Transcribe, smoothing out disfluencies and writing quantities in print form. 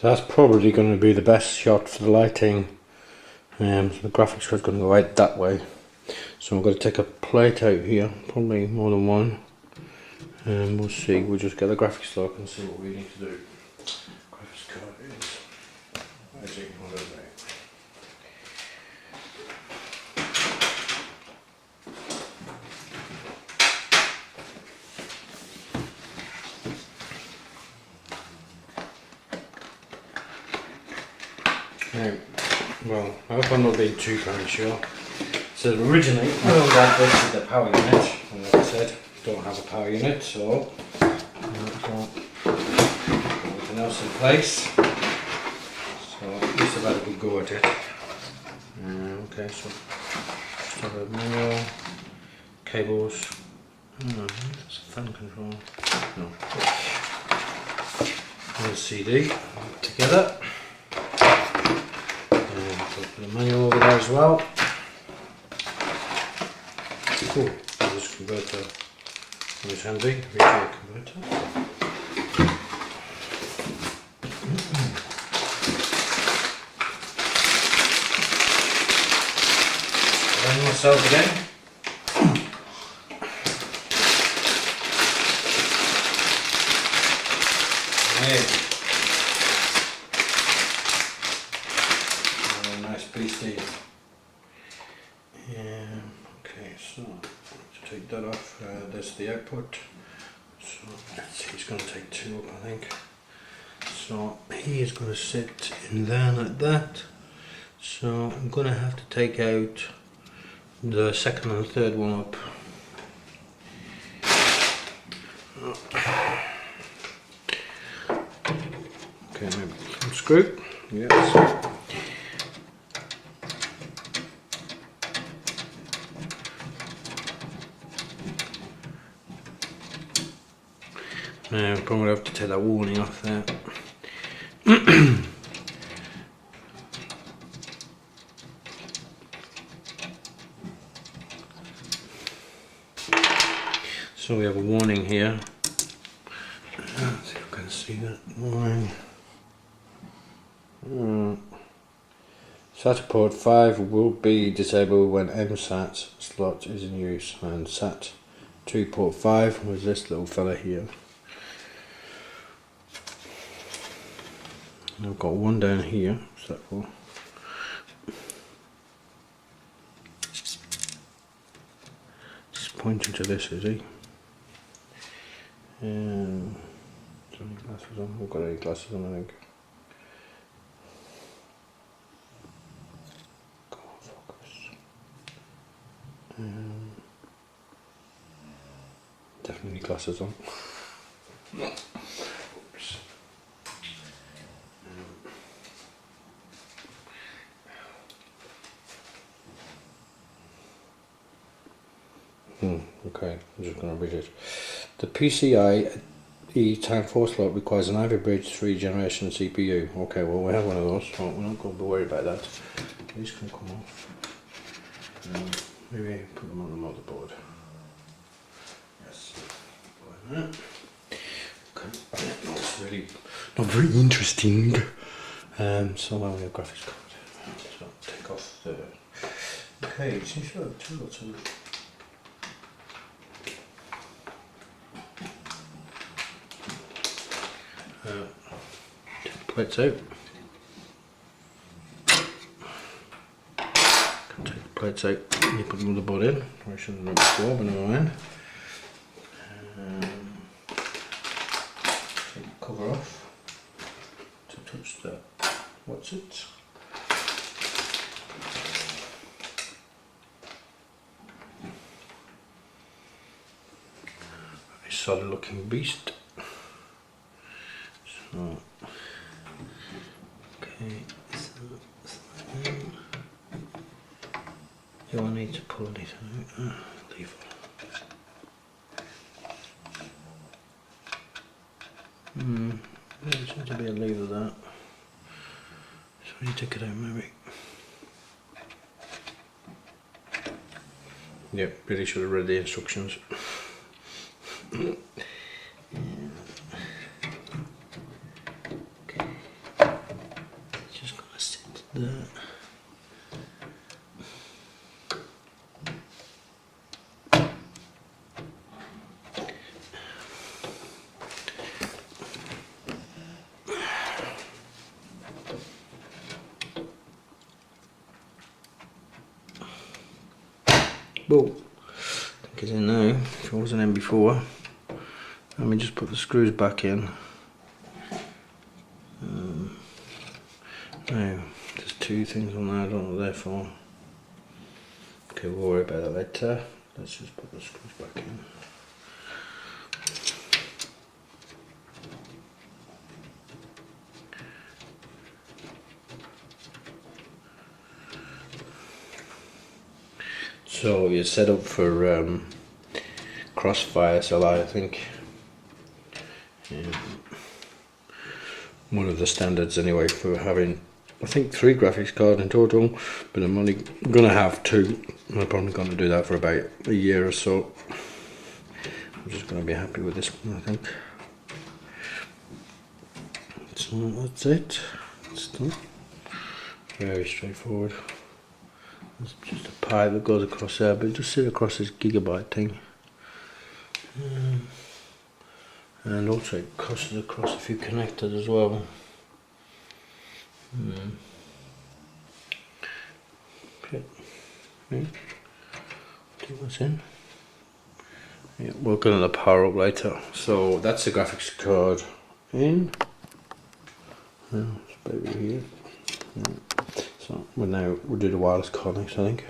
So that's probably going to be the best shot for the lighting. So the graphics card's going to go right that way. So I'm going to take a plate out here, probably more than one. And we'll see, we'll just get the graphics lock and see what we need to do. Graphics card is, where's it? What is it? Now, well, I hope I'm not being too premature. So originally, I don't have this with the power unit, and like I said, don't have a power unit, so I've got everything else in place. So at least I've had a good go at it. Okay, so just have a manual, cables, that's a fan control, no, and a CD together. Put the manual over there as well. Cool. This converter is handy. VGA converter. Running myself again. PC. Okay, so let's take that off. That's the output. So let's see, he's going to take two up, I think. So he is going to sit in there like that. So I'm going to have to take out the second and third one up. Okay, maybe some screw. Yes. Now I'm probably have to take that warning off there. So we have a warning here. Let's see if I can see that warning. SATA port 5 will be disabled when MSAT slot is in use, and SAT 2 port 5 was this little fella here. I've got one down here, so cool. Just pointing to this, is he? Any glasses on? I've got any glasses on, I think. Come on, focus. Definitely glasses on. Okay, I'm just going to read it. The PCIe Time4 slot requires an Ivy Bridge 3 generation CPU. Okay, well we have one of those, so we're not going to be worried about that. These can come off. Maybe put them on the motherboard. Yes. Okay, that's really not very interesting. So now we have graphics card. So take off the cage. You should have two or two. Plates out. Can take the plates out. You put the motherboard in. I should have done it before, but never mind. Take the cover off to touch the what's it. Very solid looking beast. So, okay, do I need to pull this out? Leave it. There seems to be a lever there. So we need to take it out maybe. Yep, really should have read the instructions. Okay. There. Well, I think it's in now, if it wasn't in before. Let me just put the screws back in. Now, there's two things on there, I don't know what they're for. Okay, we'll worry about that later. Let's just put the screws back in. So you're set up for crossfire SLI, I think. One of the standards anyway for having, I think, 3 graphics cards in total, but I'm only going to have 2. I'm probably going to do that for about a year or so. I'm just going to be happy with this one, I think. So that's it. It's done. Very straightforward. There's just a pipe that goes across there, but just sit across this gigabyte thing. And also it crosses across a few connectors as well. Okay. See what's in. Yeah, we're going to power up later. So that's the graphics card in. It's baby here. Yeah. So we'll do the wireless card next, I think.